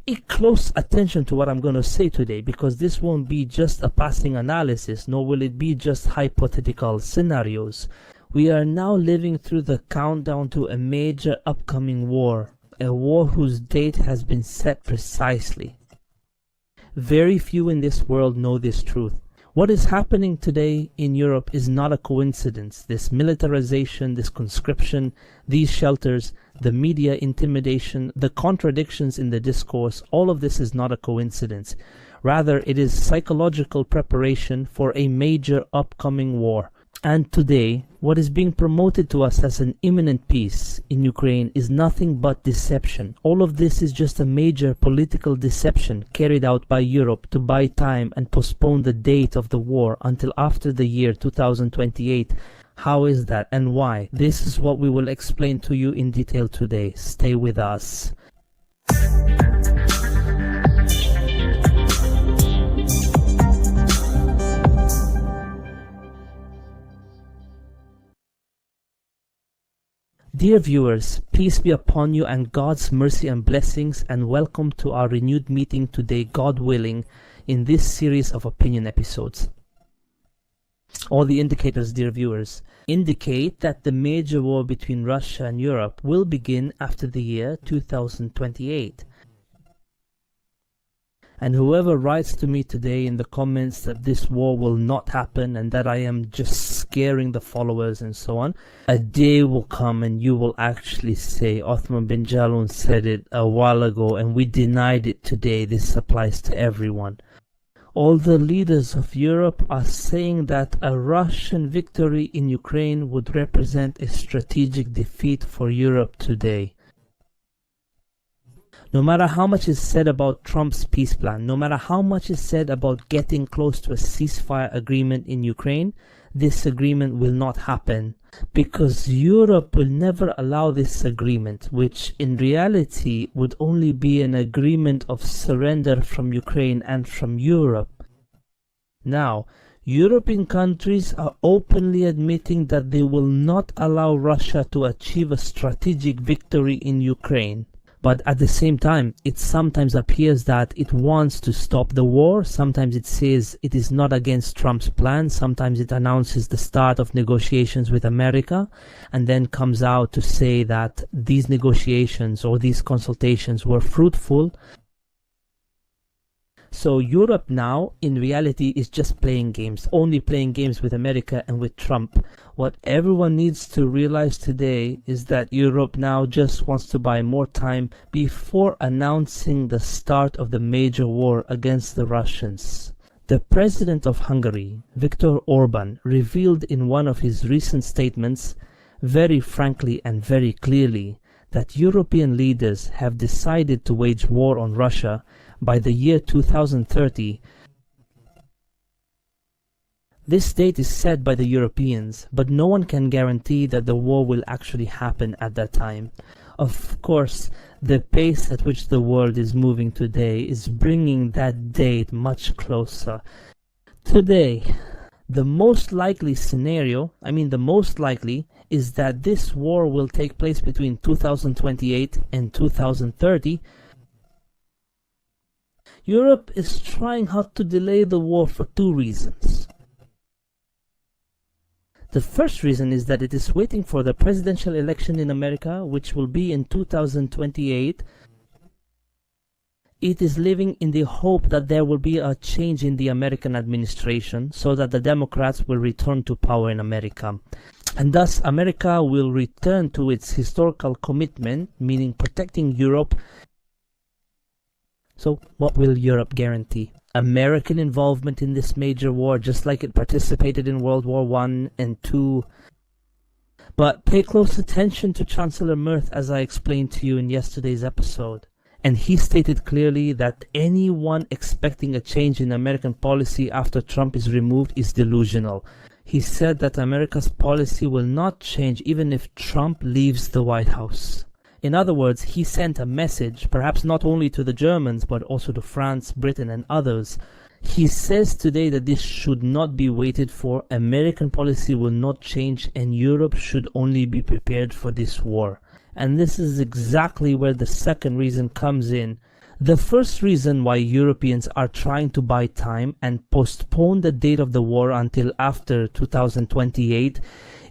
pay close attention to what I'm going to say today, because this won't be just a passing analysis, nor will it be just hypothetical scenarios. We are now living through the countdown to a major upcoming war, a war whose date has been set precisely. Very few in this world know this truth. What is happening today in Europe is not a coincidence. This militarization, this conscription, these shelters, the media intimidation, the contradictions in the discourse, all of this is not a coincidence. Rather, it is psychological preparation for a major upcoming war. And today, what is being promoted to us as an imminent peace in Ukraine is nothing but deception. All of this is just a major political deception carried out by Europe to buy time and postpone the date of the war until after the year 2028. How is that and why? This is what we will explain to you in detail today. Stay with us. Dear viewers, peace be upon you and God's mercy and blessings, and welcome to our renewed meeting today, God willing, in this series of opinion episodes. All the indicators, dear viewers, indicate that the major war between Russia and Europe will begin after the year 2028. And whoever writes to me today in the comments that this war will not happen and that I am just scaring the followers and so on, a day will come and you will actually say, Othman bin Jalloun said it a while ago and we denied it today. This applies to everyone. All the leaders of Europe are saying that a Russian victory in Ukraine would represent a strategic defeat for Europe today. No matter how much is said about Trump's peace plan, no matter how much is said about getting close to a ceasefire agreement in Ukraine, this agreement will not happen because Europe will never allow this agreement, which in reality would only be an agreement of surrender from Ukraine and from Europe. Now, European countries are openly admitting that they will not allow Russia to achieve a strategic victory in Ukraine. But at the same time, it sometimes appears that it wants to stop the war. Sometimes it says it is not against Trump's plan. Sometimes it announces the start of negotiations with America and then comes out to say that these negotiations or these consultations were fruitful. So Europe now, in reality, is just playing games, only playing games with America and with Trump. What everyone needs to realize today is that Europe now just wants to buy more time before announcing the start of the major war against the Russians. The president of Hungary, Viktor Orban, revealed in one of his recent statements, very frankly and very clearly, that European leaders have decided to wage war on Russia by the year 2030. This date is set by the Europeans, but no one can guarantee that the war will actually happen at that time. Of course, the pace at which the world is moving today is bringing that date much closer. Today, the most likely scenario, is that this war will take place between 2028 and 2030. Europe is trying hard to delay the war for two reasons. The first reason is that it is waiting for the presidential election in America, which will be in 2028. It is living in the hope that there will be a change in the American administration so that the Democrats will return to power in America. And thus America will return to its historical commitment, meaning protecting Europe. So what will Europe guarantee? American involvement in this major war, just like it participated in World War I and II. But pay close attention to Chancellor Merz, as I explained to you in yesterday's episode. And he stated clearly that anyone expecting a change in American policy after Trump is removed is delusional. He said that America's policy will not change even if Trump leaves the White House. In other words, he sent a message, perhaps not only to the Germans, but also to France, Britain, and others. He says today that this should not be waited for, American policy will not change, and Europe should only be prepared for this war. And this is exactly where the second reason comes in. The first reason why Europeans are trying to buy time and postpone the date of the war until after 2028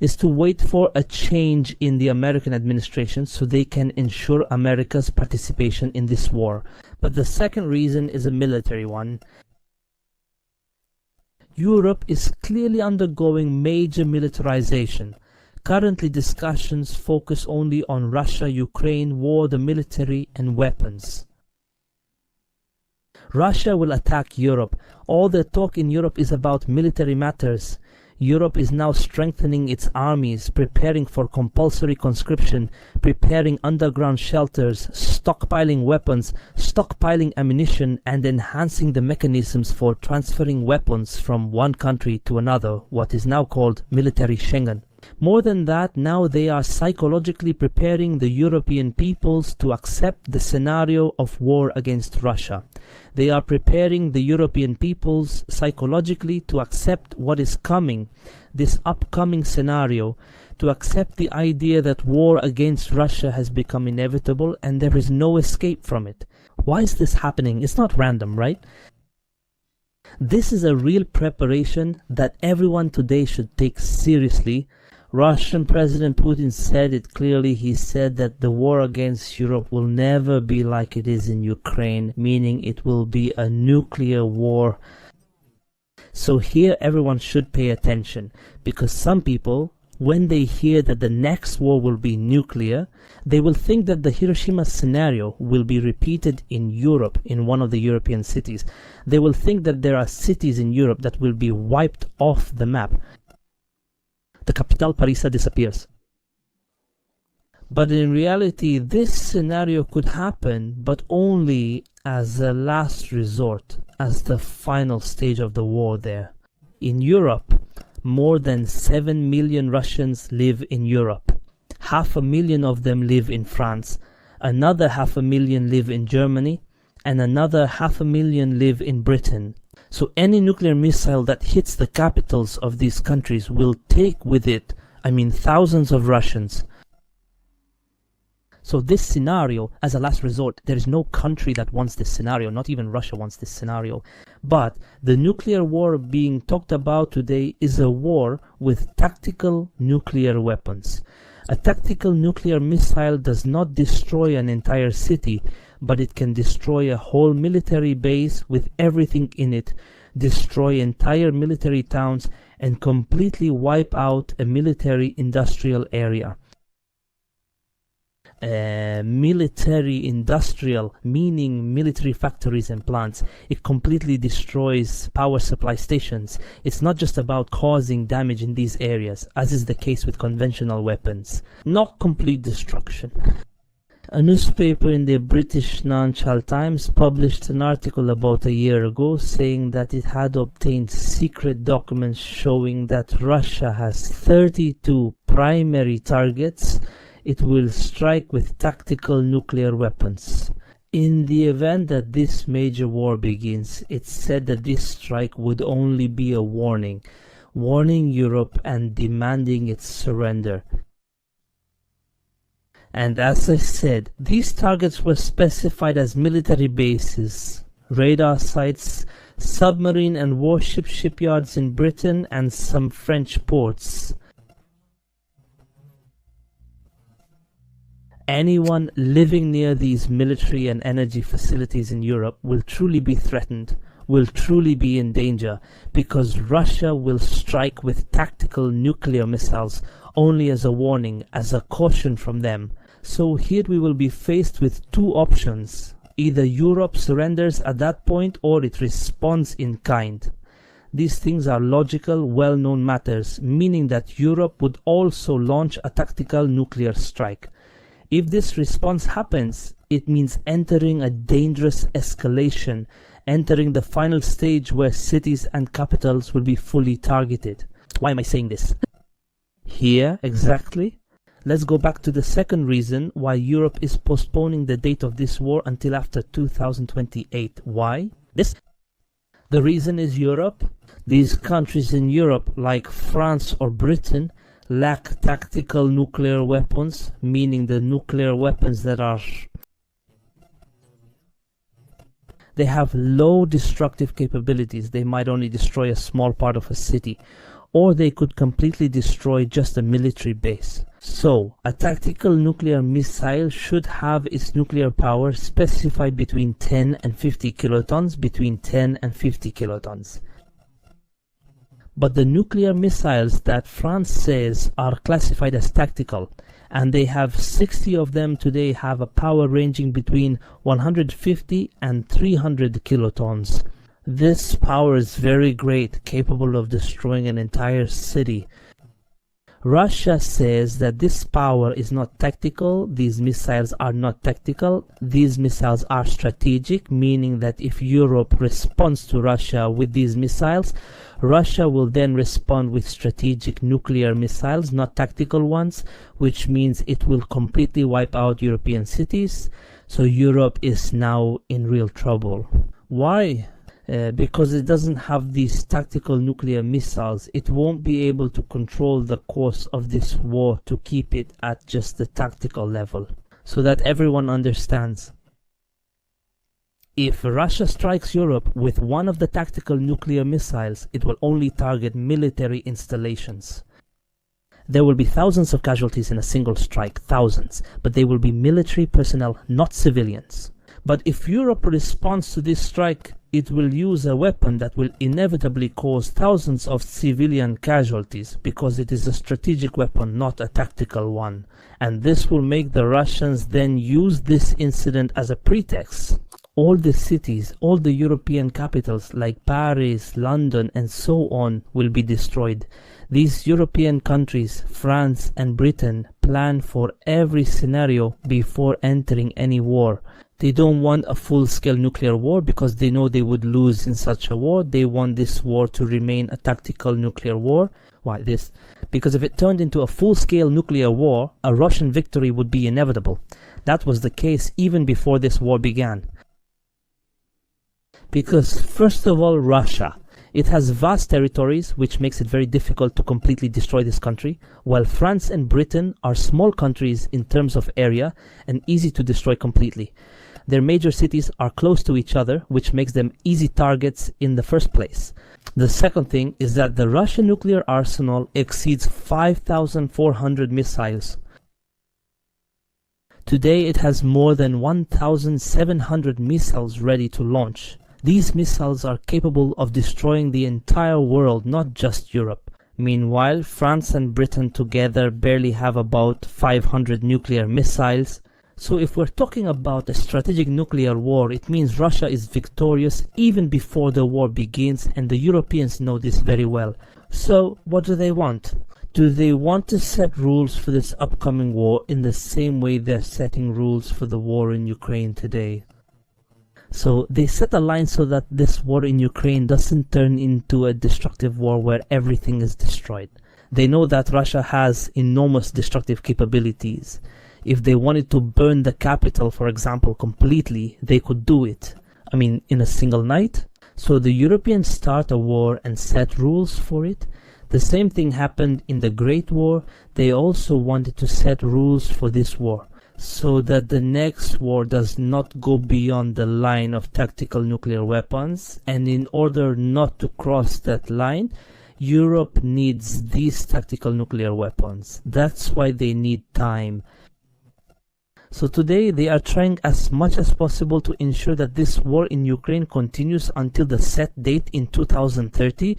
is to wait for a change in the American administration so they can ensure America's participation in this war. But the second reason is a military one. Europe is clearly undergoing major militarization. Currently, discussions focus only on Russia-Ukraine war, the military and weapons. Russia will attack Europe. All the talk in Europe is about military matters. Europe is now strengthening its armies, preparing for compulsory conscription, preparing underground shelters, stockpiling weapons, stockpiling ammunition, and enhancing the mechanisms for transferring weapons from one country to another, what is now called military Schengen. More than that, now they are psychologically preparing the European peoples to accept the scenario of war against Russia. They are preparing the European peoples psychologically to accept what is coming, this upcoming scenario, to accept the idea that war against Russia has become inevitable and there is no escape from it. Why is this happening? It's not random, right? This is a real preparation that everyone today should take seriously. Russian President Putin said it clearly. He said that the war against Europe will never be like it is in Ukraine, meaning it will be a nuclear war. So here everyone should pay attention, because some people, when they hear that the next war will be nuclear, they will think that the Hiroshima scenario will be repeated in Europe, in one of the European cities. They will think that there are cities in Europe that will be wiped off the map. The capital Paris disappears. But in reality, this scenario could happen, but only as a last resort, as the final stage of the war there. In Europe, more than 7 million Russians live in Europe. 500,000 of them live in France. Another 500,000 live in Germany. And another 500,000 live in Britain. So any nuclear missile that hits the capitals of these countries will take with it, thousands of Russians. So this scenario, as a last resort, there is no country that wants this scenario, not even Russia wants this scenario. But the nuclear war being talked about today is a war with tactical nuclear weapons. A tactical nuclear missile does not destroy an entire city, but it can destroy a whole military base with everything in it, destroy entire military towns, and completely wipe out a military industrial area. Military industrial, meaning military factories and plants. It completely destroys power supply stations. It's not just about causing damage in these areas, as is the case with conventional weapons. Not complete destruction. A newspaper in the British Financial Times published an article about a year ago saying that it had obtained secret documents showing that Russia has 32 primary targets it will strike with tactical nuclear weapons. In the event that this major war begins, it's said that this strike would only be a warning Europe and demanding its surrender. And as I said, these targets were specified as military bases, radar sites, submarine and warship shipyards in Britain, and some French ports. Anyone living near these military and energy facilities in Europe will truly be threatened, will truly be in danger, because Russia will strike with tactical nuclear missiles only as a warning, as a caution from them. So here we will be faced with two options. Either Europe surrenders at that point, or it responds in kind. These things are logical, well-known matters, meaning that Europe would also launch a tactical nuclear strike. If this response happens, it means entering a dangerous escalation, entering the final stage where cities and capitals will be fully targeted. Why am I saying this? Here, exactly. Let's go back to the second reason why Europe is postponing the date of this war until after 2028. Why? The reason is Europe. These countries in Europe, like France or Britain, lack tactical nuclear weapons, meaning the nuclear weapons that are They have low destructive capabilities. They might only destroy a small part of a city, or they could completely destroy just a military base. So, a tactical nuclear missile should have its nuclear power specified between 10 and 50 kilotons, between 10 and 50 kilotons. But the nuclear missiles that France says are classified as tactical, and they have 60 of them today, have a power ranging between 150 and 300 kilotons. This power is very great, capable of destroying an entire city. Russia says that this power is not tactical. These missiles are not tactical. These missiles are strategic, meaning that if Europe responds to Russia with these missiles, Russia will then respond with strategic nuclear missiles, not tactical ones, which means it will completely wipe out European cities. So Europe is now in real trouble. Why? Because it doesn't have these tactical nuclear missiles. It won't be able to control the course of this war to keep it at just the tactical level, so that everyone understands. If Russia strikes Europe with one of the tactical nuclear missiles, it will only target military installations. There will be thousands of casualties in a single strike, thousands, but they will be military personnel, not civilians. But if Europe responds to this strike, it will use a weapon that will inevitably cause thousands of civilian casualties, because it is a strategic weapon, not a tactical one. And this will make the Russians then use this incident as a pretext. All the cities, all the European capitals like Paris, London, and so on will be destroyed. These European countries, France and Britain, plan for every scenario before entering any war. They don't want a full-scale nuclear war because they know they would lose in such a war. They want this war to remain a tactical nuclear war. Why this? Because if it turned into a full-scale nuclear war, a Russian victory would be inevitable. That was the case even before this war began. Because first of all, Russia. It has vast territories, which makes it very difficult to completely destroy this country, while France and Britain are small countries in terms of area and easy to destroy completely. Their major cities are close to each other, which makes them easy targets in the first place. The second thing is that the Russian nuclear arsenal exceeds 5,400 missiles. Today it has more than 1,700 missiles ready to launch. These missiles are capable of destroying the entire world, not just Europe. Meanwhile, France and Britain together barely have about 500 nuclear missiles. So if we're talking about a strategic nuclear war, it means Russia is victorious even before the war begins, and the Europeans know this very well. So what do they want? Do they want to set rules for this upcoming war in the same way they're setting rules for the war in Ukraine today? So they set a line so that this war in Ukraine doesn't turn into a destructive war where everything is destroyed. They know that Russia has enormous destructive capabilities. If they wanted to burn the capital, for example, completely, they could do it. I mean, in a single night. So the Europeans start a war and set rules for it. The same thing happened in the Great War. They also wanted to set rules for this war, so that the next war does not go beyond the line of tactical nuclear weapons. And in order not to cross that line, Europe needs these tactical nuclear weapons. That's why they need time. So today they are trying as much as possible to ensure that this war in Ukraine continues until the set date in 2030.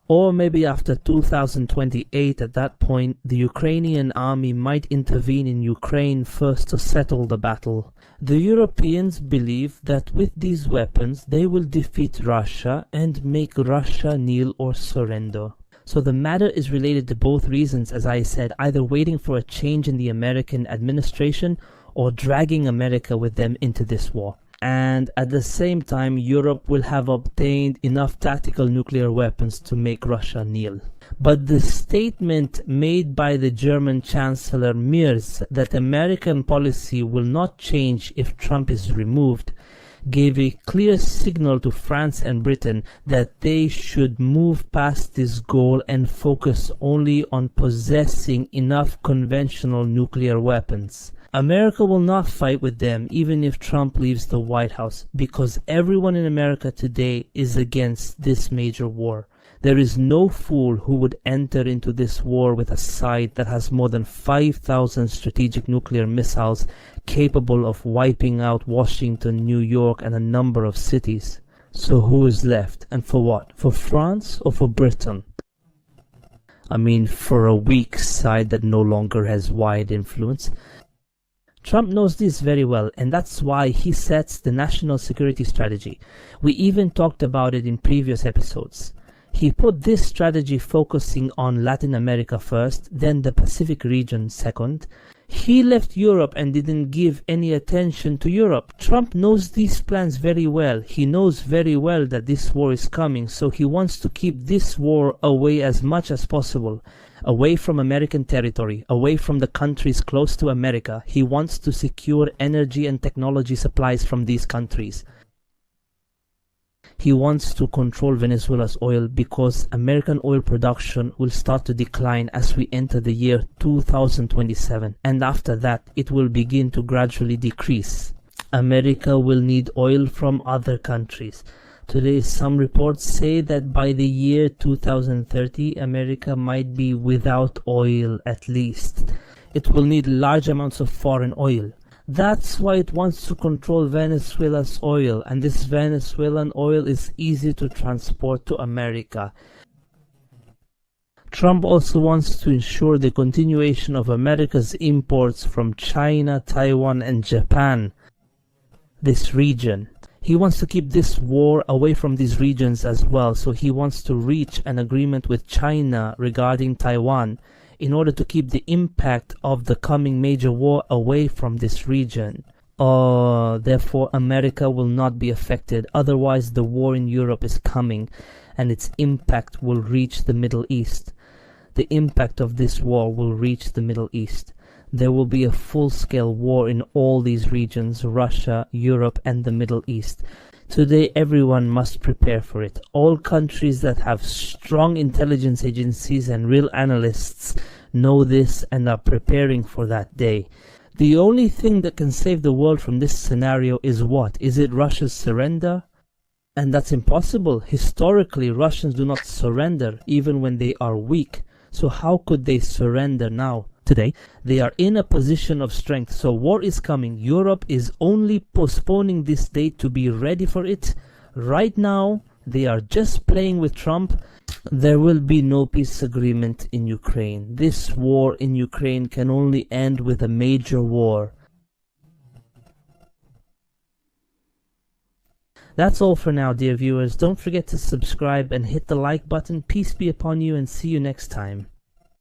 Or maybe after 2028, at that point, the Ukrainian army might intervene in Ukraine first to settle the battle. The Europeans believe that with these weapons, they will defeat Russia and make Russia kneel or surrender. So the matter is related to both reasons, as I said, either waiting for a change in the American administration or dragging America with them into this war. And at the same time, Europe will have obtained enough tactical nuclear weapons to make Russia kneel. But the statement made by the German Chancellor Merz that American policy will not change if Trump is removed gave a clear signal to France and Britain that they should move past this goal and focus only on possessing enough conventional nuclear weapons. America will not fight with them even if Trump leaves the White House, because everyone in America today is against this major war. There is no fool who would enter into this war with a side that has more than 5,000 strategic nuclear missiles capable of wiping out Washington, New York, and a number of cities. So who is left? And for what? For France or for Britain? I mean, for a weak side that no longer has wide influence. Trump knows this very well, and that's why he sets the national security strategy. We even talked about it in previous episodes. He put this strategy focusing on Latin America first, then the Pacific region second. He left Europe and didn't give any attention to Europe. Trump knows these plans very well. He knows very well that this war is coming, so he wants to keep this war away as much as possible. Away from American territory, away from the countries close to America. He wants to secure energy and technology supplies from these countries. He wants to control Venezuela's oil because American oil production will start to decline as we enter the year 2027, and after that it will begin to gradually decrease. America will need oil from other countries. Today some reports say that by the year 2030 America might be without oil at least. It will need large amounts of foreign oil. That's why it wants to control Venezuela's oil, and this Venezuelan oil is easy to transport to America. Trump also wants to ensure the continuation of America's imports from China, Taiwan, and Japan, this region. He wants to keep this war away from these regions as well, so he wants to reach an agreement with China regarding Taiwan, in order to keep the impact of the coming major war away from this region. Therefore, America will not be affected. Otherwise, the war in Europe is coming, and its impact will reach the Middle East. The impact of this war will reach the Middle East. There will be a full-scale war in all these regions, Russia, Europe, and the Middle East. Today, everyone must prepare for it. All countries that have strong intelligence agencies and real analysts know this and are preparing for that day. The only thing that can save the world from this scenario is what? Is it Russia's surrender? And that's impossible. Historically, Russians do not surrender even when they are weak. So how could they surrender now? Today, they are in a position of strength, so war is coming. Europe is only postponing this date to be ready for it. Right now, they are just playing with Trump. There will be no peace agreement in Ukraine. This war in Ukraine can only end with a major war. That's all for now, dear viewers. Don't forget to subscribe and hit the like button. Peace be upon you, and see you next time.